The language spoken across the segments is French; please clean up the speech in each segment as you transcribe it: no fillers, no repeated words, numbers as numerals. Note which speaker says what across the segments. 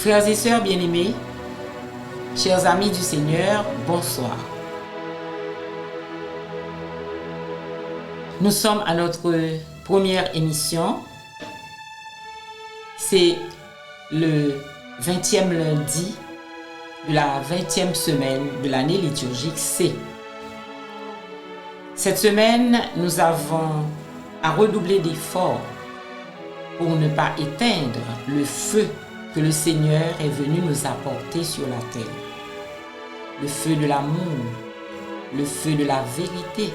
Speaker 1: Frères et sœurs bien-aimés, chers amis du Seigneur, bonsoir. Nous sommes à notre première émission. C'est le 20e lundi de la 20e semaine de l'année liturgique C. Cette semaine, nous avons à redoubler d'efforts pour ne pas éteindre le feu que le Seigneur est venu nous apporter sur la terre. Le feu de l'amour, le feu de la vérité,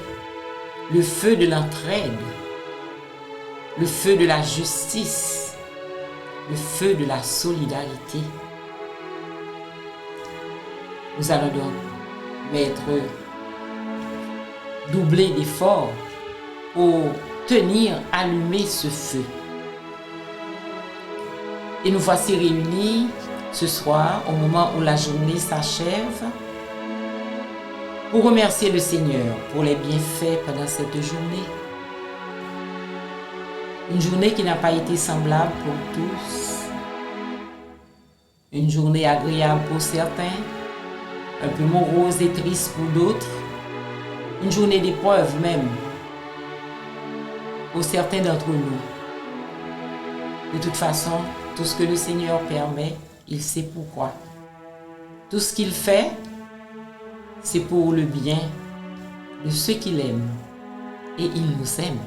Speaker 1: le feu de l'entraide, le feu de la justice, le feu de la solidarité. Nous allons donc doubler d'efforts pour tenir allumé ce feu. Et nous voici réunis ce soir, au moment où la journée s'achève, pour remercier le Seigneur pour les bienfaits pendant cette journée. Une journée qui n'a pas été semblable pour tous. Une journée agréable pour certains, un peu morose et triste pour d'autres. Une journée d'épreuve même pour certains d'entre nous. De toute façon, tout ce que le Seigneur permet, il sait pourquoi. Tout ce qu'il fait, c'est pour le bien de ceux qu'il aime. Et il nous aime.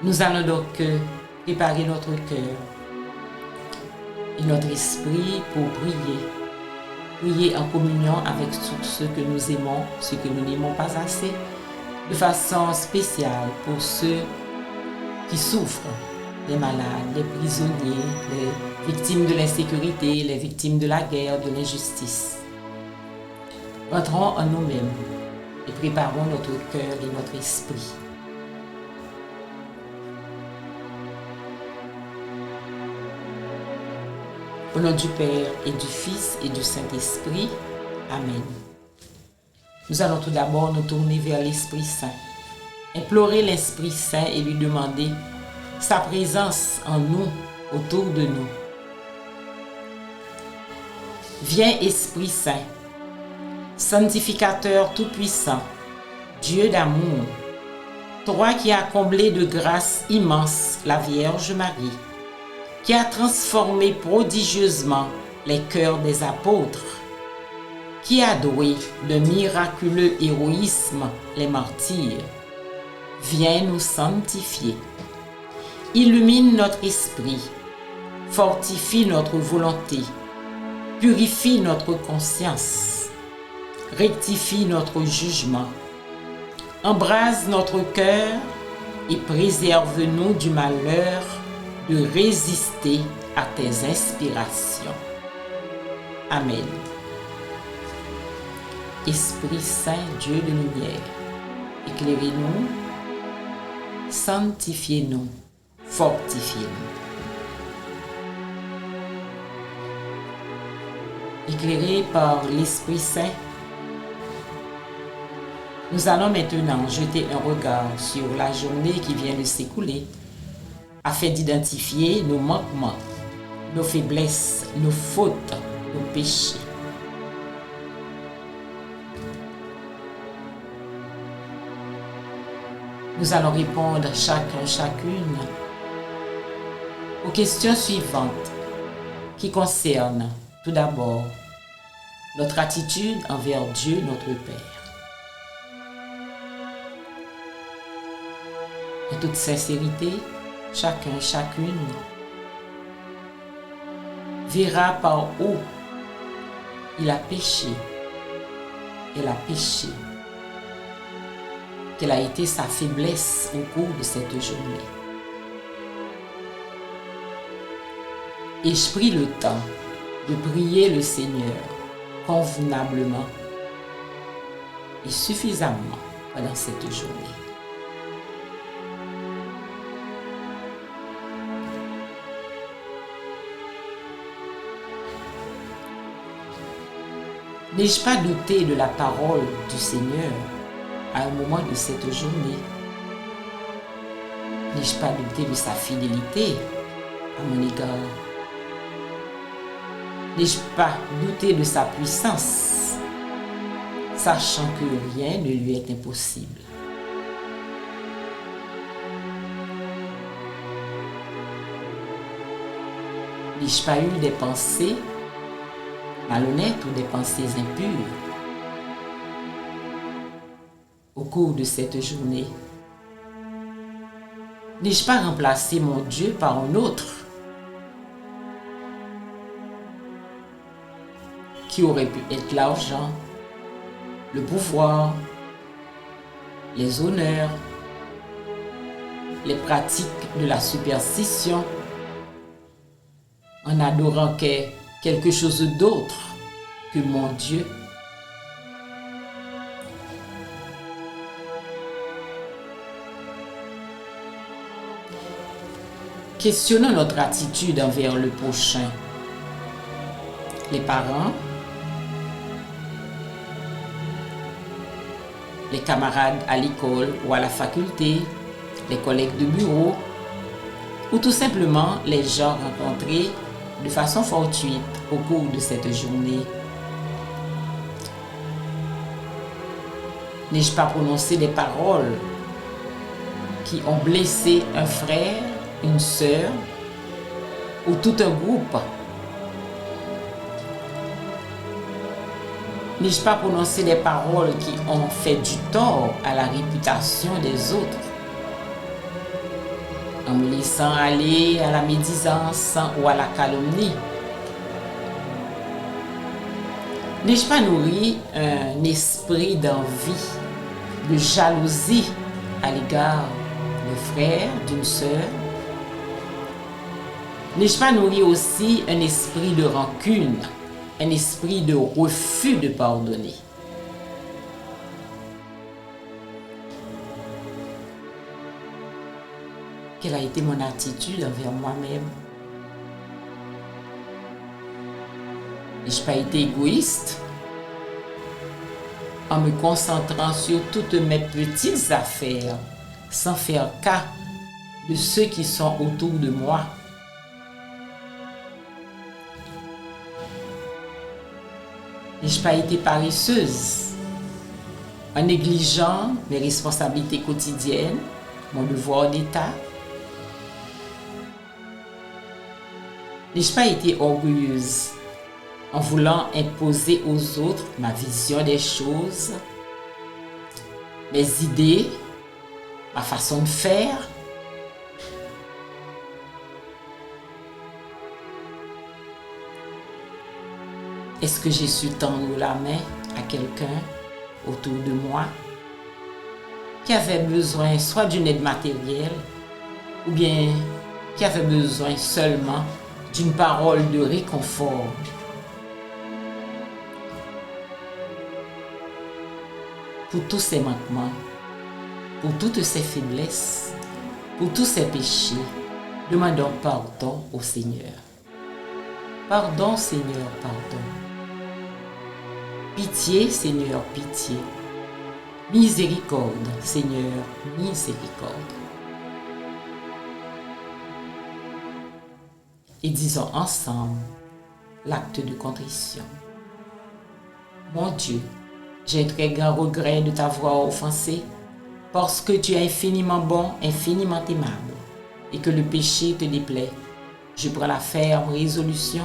Speaker 1: Nous allons donc préparer notre cœur et notre esprit pour prier. Prier en communion avec tous ceux que nous aimons, ceux que nous n'aimons pas assez, de façon spéciale pour ceux qui souffrent, les malades, les prisonniers, les victimes de l'insécurité, les victimes de la guerre, de l'injustice. Entrons en nous-mêmes et préparons notre cœur et notre esprit. Au nom du Père et du Fils et du Saint-Esprit. Amen. Nous allons tout d'abord nous tourner vers l'Esprit Saint. Implorer l'Esprit Saint et lui demander sa présence en nous, autour de nous. Viens Esprit Saint, sanctificateur tout-puissant, Dieu d'amour, toi qui as comblé de grâce immense la Vierge Marie, qui a transformé prodigieusement les cœurs des apôtres, qui a doué de miraculeux héroïsme les martyrs, viens nous sanctifier. Illumine notre esprit, fortifie notre volonté, purifie notre conscience, rectifie notre jugement, embrase notre cœur et préserve-nous du malheur de résister à tes inspirations. Amen. Esprit Saint, Dieu de lumière, éclairez-nous, sanctifiez-nous, fortifiez-nous. Éclairés par l'Esprit Saint, nous allons maintenant jeter un regard sur la journée qui vient de s'écouler afin d'identifier nos manquements, nos faiblesses, nos fautes, nos péchés. Nous allons répondre chacune aux questions suivantes qui concernent tout d'abord notre attitude envers Dieu notre Père. En toute sincérité, chacune verra par où il a péché, elle a péché, quelle a été sa faiblesse au cours de cette journée. Ai-je pris le temps de prier le Seigneur convenablement et suffisamment pendant cette journée? N'ai-je pas douté de la parole du Seigneur à un moment de cette journée? N'ai-je pas douté de sa fidélité à mon égard? N'ai-je pas douté de sa puissance, sachant que rien ne lui est impossible? N'ai-je pas eu des pensées malhonnêtes ou des pensées impures au cours de cette journée? N'ai-je pas remplacé mon Dieu par un autre qui aurait pu être l'argent, le pouvoir, les honneurs, les pratiques de la superstition, en adorant quelque chose d'autre que mon Dieu? Questionnons notre attitude envers le prochain. Les parents, les camarades à l'école ou à la faculté, les collègues de bureau, ou tout simplement les gens rencontrés de façon fortuite au cours de cette journée. N'ai-je pas prononcé des paroles qui ont blessé un frère, une sœur ou tout un groupe? N'ai-je pas prononcé des paroles qui ont fait du tort à la réputation des autres, en me laissant aller à la médisance ou à la calomnie? N'ai-je pas nourri un esprit d'envie, de jalousie à l'égard d'un frère, d'une sœur? N'ai-je pas nourri aussi un esprit de rancune, un esprit de refus de pardonner? Quelle a été mon attitude envers moi-même? N'ai-je pas été égoïste en me concentrant sur toutes mes petites affaires sans faire cas de ceux qui sont autour de moi? N'ai-je pas été paresseuse en négligeant mes responsabilités quotidiennes, mon devoir d'État? N'ai-je pas été orgueilleuse en voulant imposer aux autres ma vision des choses, mes idées, ma façon de faire? Est-ce que j'ai su tendre la main à quelqu'un autour de moi qui avait besoin soit d'une aide matérielle ou bien qui avait besoin seulement d'une parole de réconfort? Pour tous ces manquements, pour toutes ces faiblesses, pour tous ces péchés, demandons pardon au Seigneur. Pardon, Seigneur, pardon. Pitié, Seigneur, pitié. Miséricorde, Seigneur, miséricorde. Et disons ensemble l'acte de contrition. Mon Dieu, j'ai un très grand regret de t'avoir offensé, parce que tu es infiniment bon, infiniment aimable, et que le péché te déplaît. Je prends la ferme résolution,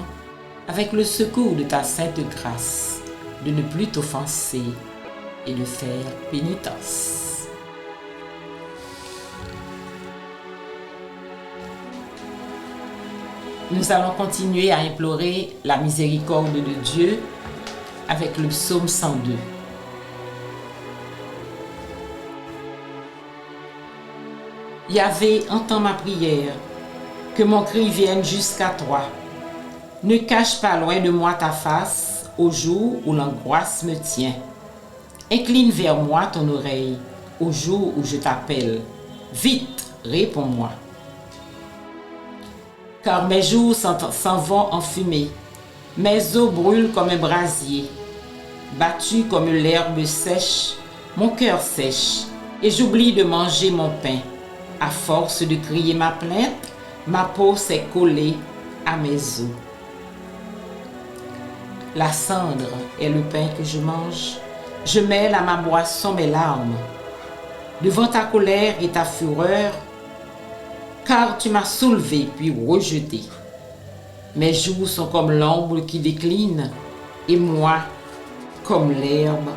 Speaker 1: avec le secours de ta sainte grâce, de ne plus t'offenser et de faire pénitence. Nous allons continuer à implorer la miséricorde de Dieu avec le psaume 102. Yahvé, entends ma prière, que mon cri vienne jusqu'à toi. Ne cache pas loin de moi ta face au jour où l'angoisse me tient. Incline vers moi ton oreille au jour où je t'appelle. Vite, réponds-moi. Car mes jours s'en vont en fumée, mes os brûlent comme un brasier. Battu comme l'herbe sèche, mon cœur sèche, et j'oublie de manger mon pain. À force de crier ma plainte, ma peau s'est collée à mes os. La cendre est le pain que je mange. Je mêle à ma boisson mes larmes. Devant ta colère et ta fureur, car tu m'as soulevé puis rejeté. Mes jours sont comme l'ombre qui décline, et moi, comme l'herbe,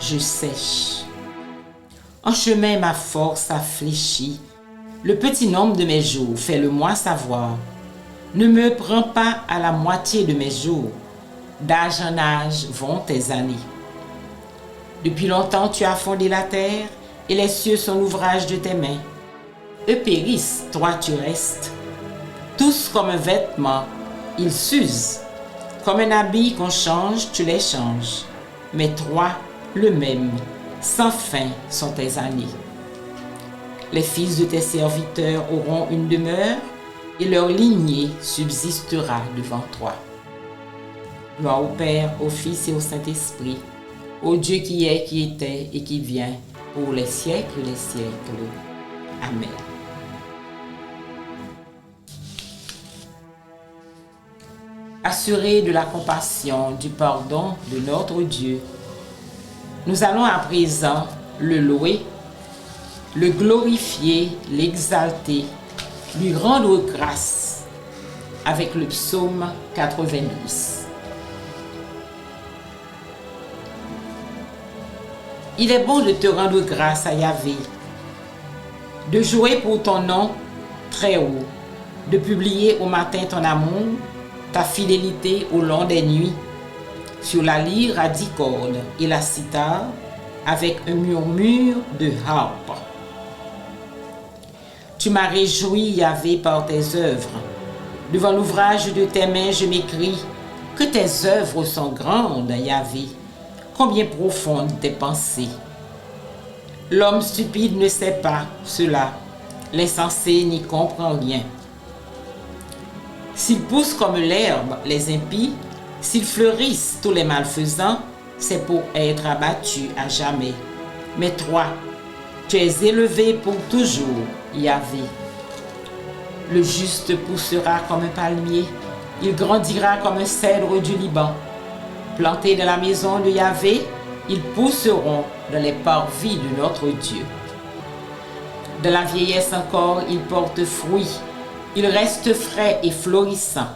Speaker 1: je sèche. En chemin, ma force a fléchi. Le petit nombre de mes jours, fais-le-moi savoir. Ne me prends pas à la moitié de mes jours. D'âge en âge vont tes années. Depuis longtemps, tu as fondé la terre, et les cieux sont l'ouvrage de tes mains. Eux périssent, toi tu restes. Tous comme un vêtement, ils s'usent. Comme un habit qu'on change, tu les changes. Mais toi, le même, sans fin sont tes années. Les fils de tes serviteurs auront une demeure, et leur lignée subsistera devant toi. Gloire au Père, au Fils et au Saint-Esprit, au Dieu qui est, qui était et qui vient, pour les siècles des siècles. Amen. Assurés de la compassion, du pardon de notre Dieu, nous allons à présent le louer, le glorifier, l'exalter, lui rendre grâce avec le psaume 90. Il est bon de te rendre grâce à Yahvé, de jouer pour ton nom très haut, de publier au matin ton amour, ta fidélité au long des nuits, sur la lyre à 10 cordes et la cithare avec un murmure de harpe. Tu m'as réjoui, Yahvé, par tes œuvres. Devant l'ouvrage de tes mains, je m'écrie que tes œuvres sont grandes, Yahvé, combien profondes tes pensées. L'homme stupide ne sait pas cela, l'insensé n'y comprend rien. S'ils poussent comme l'herbe, les impies, s'ils fleurissent tous les malfaisants, c'est pour être abattus à jamais. Mais toi, tu es élevé pour toujours, Yahvé. Le juste poussera comme un palmier, il grandira comme un cèdre du Liban. Plantés dans la maison de Yahvé, ils pousseront dans les parvis de notre Dieu. De la vieillesse encore, ils portent fruit, ils restent frais et florissants,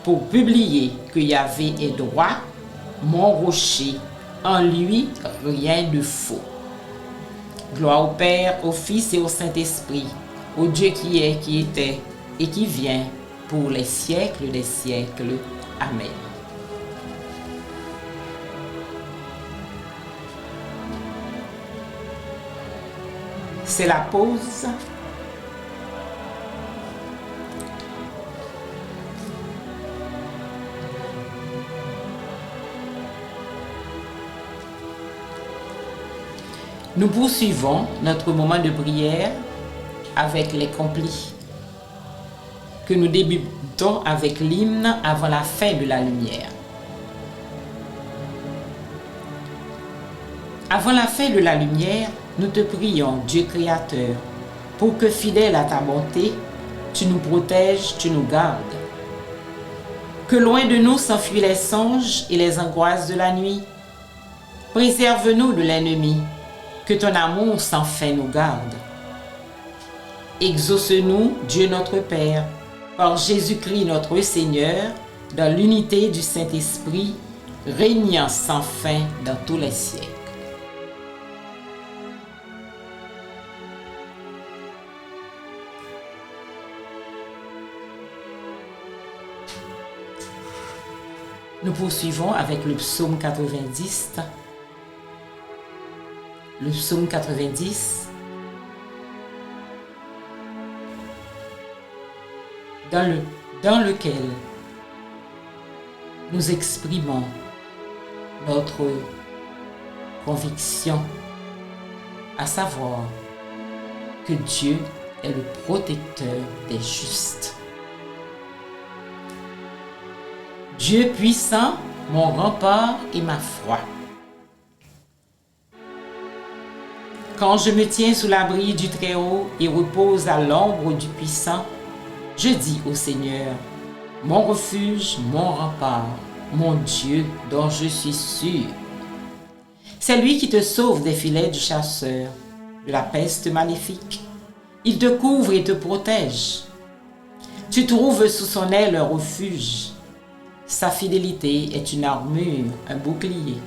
Speaker 1: pour publier que Yahvé est droit, mon rocher, en lui rien de faux. Gloire au Père, au Fils et au Saint-Esprit, au Dieu qui est, qui était et qui vient, pour les siècles des siècles. Amen. C'est la pause. Nous poursuivons notre moment de prière avec les complis que nous débutons avec l'hymne avant la fin de la lumière. Avant la fin de la lumière, nous te prions, Dieu créateur, pour que fidèle à ta bonté, tu nous protèges, tu nous gardes. Que loin de nous s'enfuient les songes et les angoisses de la nuit. Préserve-nous de l'ennemi, que ton amour sans fin nous garde. Exauce-nous, Dieu notre Père, par Jésus-Christ notre Seigneur, dans l'unité du Saint-Esprit, régnant sans fin dans tous les siècles. Nous poursuivons avec le psaume 90. Le psaume 90, dans lequel nous exprimons notre conviction, à savoir que Dieu est le protecteur des justes. Dieu puissant, mon rempart et ma foi. Quand je me tiens sous l'abri du Très-Haut et repose à l'ombre du Puissant, je dis au Seigneur, mon refuge, mon rempart, mon Dieu dont je suis sûr. C'est lui qui te sauve des filets du chasseur, de la peste maléfique. Il te couvre et te protège. Tu trouves sous son aile un refuge. Sa fidélité est une armure, un bouclier.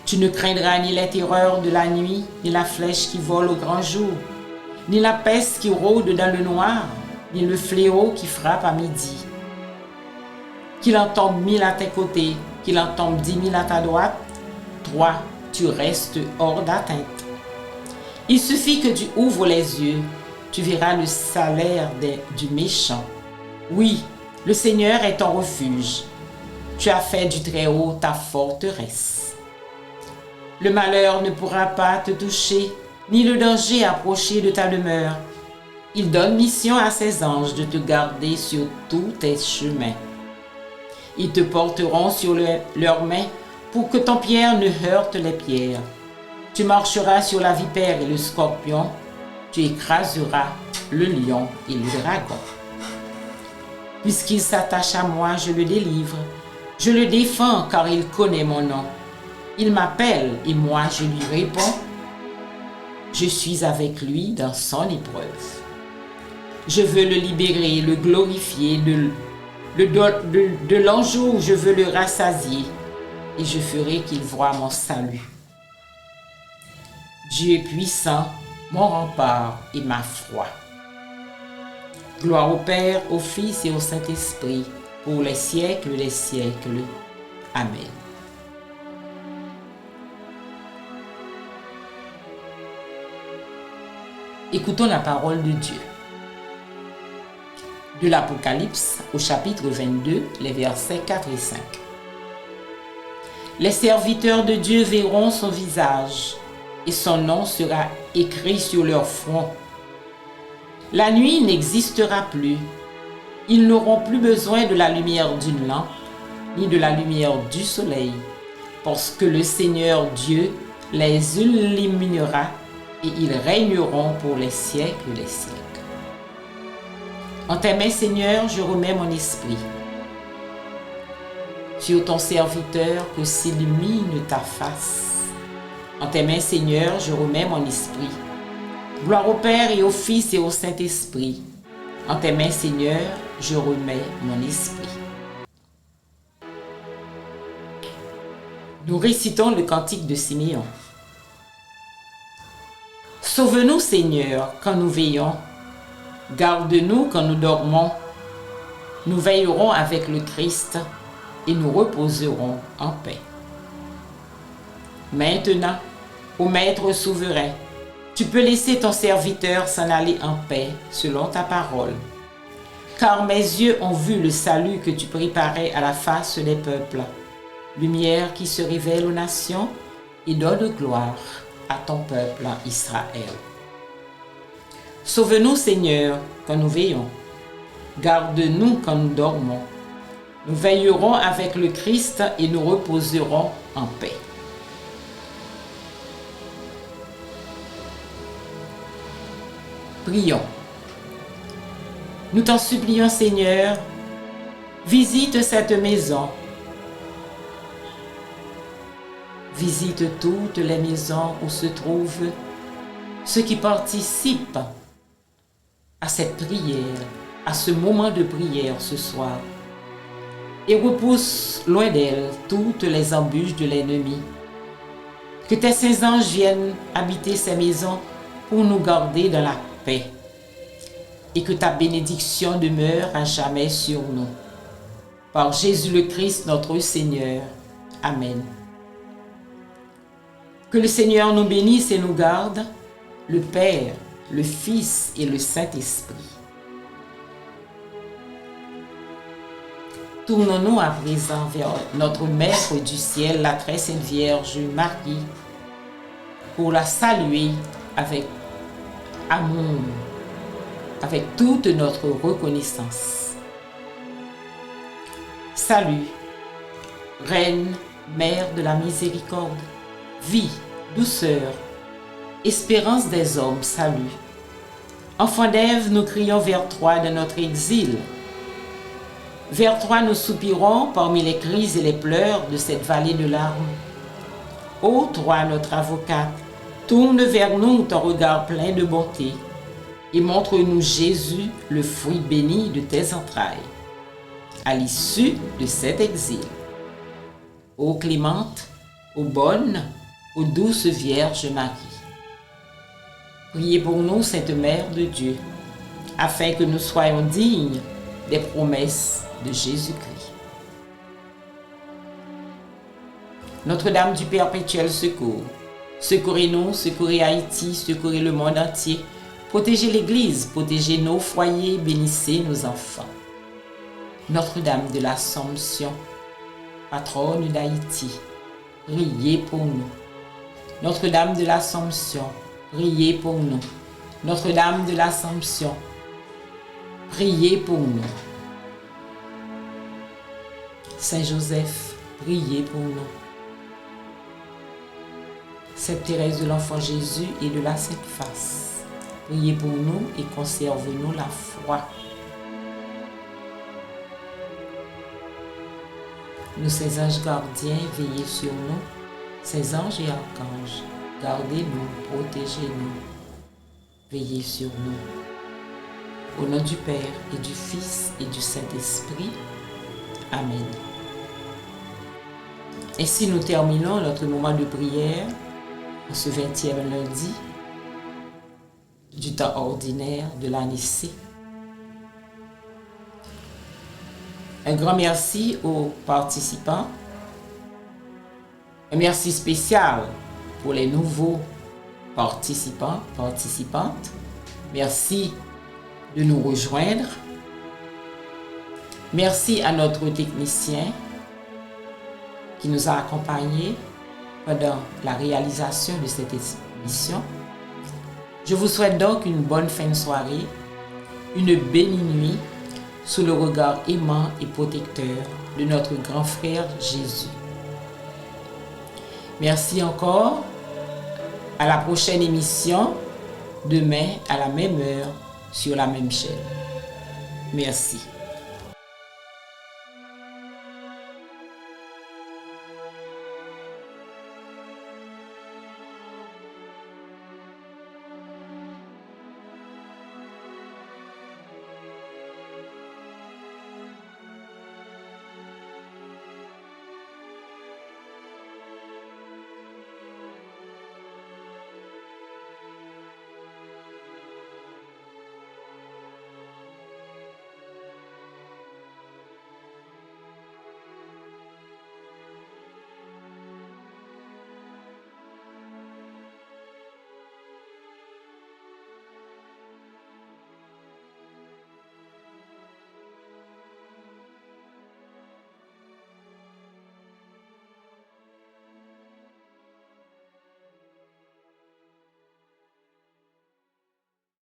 Speaker 1: Tu ne craindras ni les terreurs de la nuit, ni la flèche qui vole au grand jour, ni la peste qui rôde dans le noir, ni le fléau qui frappe à midi. Qu'il en tombe 1000 à tes côtés, qu'il en tombe 10 000 à ta droite, toi, tu restes hors d'atteinte. Il suffit que tu ouvres les yeux, tu verras le salaire du méchant. Oui, le Seigneur est ton refuge. Tu as fait du Très-Haut ta forteresse. Le malheur ne pourra pas te toucher, ni le danger approcher de ta demeure. Il donne mission à ses anges de te garder sur tous tes chemins. Ils te porteront sur leurs mains pour que ton pierre ne heurte les pierres. Tu marcheras sur la vipère et le scorpion, tu écraseras le lion et le dragon. Puisqu'il s'attache à moi, je le délivre. Je le défends car il connaît mon nom. Il m'appelle et moi je lui réponds. Je suis avec lui dans son épreuve. Je veux le libérer, le glorifier, de l'enjour je veux le rassasier et je ferai qu'il voie mon salut. Dieu est puissant, mon rempart et ma foi. Gloire au Père, au Fils et au Saint-Esprit, pour les siècles des siècles. Amen. Écoutons la parole de Dieu. De l'Apocalypse au chapitre 22, les versets 4 et 5. Les serviteurs de Dieu verront son visage, et son nom sera écrit sur leur front. La nuit n'existera plus. Ils n'auront plus besoin de la lumière d'une lampe, ni de la lumière du soleil, parce que le Seigneur Dieu les illuminera et ils régneront pour les siècles des siècles. En tes mains, Seigneur, je remets mon esprit. Sur ton serviteur que s'illumine ta face. En tes mains, Seigneur, je remets mon esprit. Gloire au Père et au Fils et au Saint-Esprit. En tes mains, Seigneur, je remets mon esprit. Nous récitons le cantique de Siméon. Sauve-nous, Seigneur, quand nous veillons. Garde-nous quand nous dormons. Nous veillerons avec le Christ et nous reposerons en paix. Maintenant, ô Maître souverain, tu peux laisser ton serviteur s'en aller en paix selon ta parole. Car mes yeux ont vu le salut que tu préparais à la face des peuples, lumière qui se révèle aux nations et donne gloire à ton peuple Israël. Sauve-nous, Seigneur, quand nous veillons. Garde-nous quand nous dormons. Nous veillerons avec le Christ et nous reposerons en paix. Prions. Nous t'en supplions, Seigneur, visite cette maison. Visite toutes les maisons où se trouvent ceux qui participent à cette prière, à ce moment de prière ce soir, et repousse loin d'elle toutes les embûches de l'ennemi. Que tes saints anges viennent habiter ces maisons pour nous garder dans la paix, et que ta bénédiction demeure à jamais sur nous. Par Jésus le Christ, notre Seigneur. Amen. Que le Seigneur nous bénisse et nous garde, le Père, le Fils et le Saint-Esprit. Tournons-nous à présent vers notre Maître du ciel, la très sainte Vierge Marie, pour la saluer avec amour, avec toute notre reconnaissance. Salut, Reine, Mère de la miséricorde, vie, douceur, espérance des hommes, salut. Enfants d'Ève, nous crions vers toi de notre exil. Vers toi nous soupirons parmi les cris et les pleurs de cette vallée de larmes. Ô toi, notre avocate, tourne vers nous ton regard plein de bonté et montre-nous Jésus, le fruit béni de tes entrailles, à l'issue de cet exil. Ô clémente, ô bonne, ô douce Vierge Marie, priez pour nous, Sainte Mère de Dieu, afin que nous soyons dignes des promesses de Jésus-Christ. Notre-Dame du Perpétuel Secours, secourez-nous, secourez Haïti, secourez le monde entier, protégez l'Église, protégez nos foyers, bénissez nos enfants. Notre-Dame de l'Assomption, patronne d'Haïti, priez pour nous. Notre-Dame de l'Assomption, priez pour nous. Notre-Dame de l'Assomption, priez pour nous. Saint Joseph, priez pour nous. Sainte Thérèse de l'Enfant Jésus et de la Sainte Face, priez pour nous et conservez-nous la foi. Nous, ces anges gardiens, veillez sur nous. Ces anges et archanges, gardez-nous, protégez-nous, veillez sur nous. Au nom du Père et du Fils et du Saint-Esprit. Amen. Ainsi nous terminons notre moment de prière en ce 20e lundi du temps ordinaire de l'année C. Un grand merci aux participants. Un merci spécial pour les nouveaux participants, participantes. Merci de nous rejoindre. Merci à notre technicien qui nous a accompagnés pendant la réalisation de cette émission. Je vous souhaite donc une bonne fin de soirée, une bénie nuit sous le regard aimant et protecteur de notre grand frère Jésus. Merci encore. À la prochaine émission, demain à la même heure, sur la même chaîne. Merci.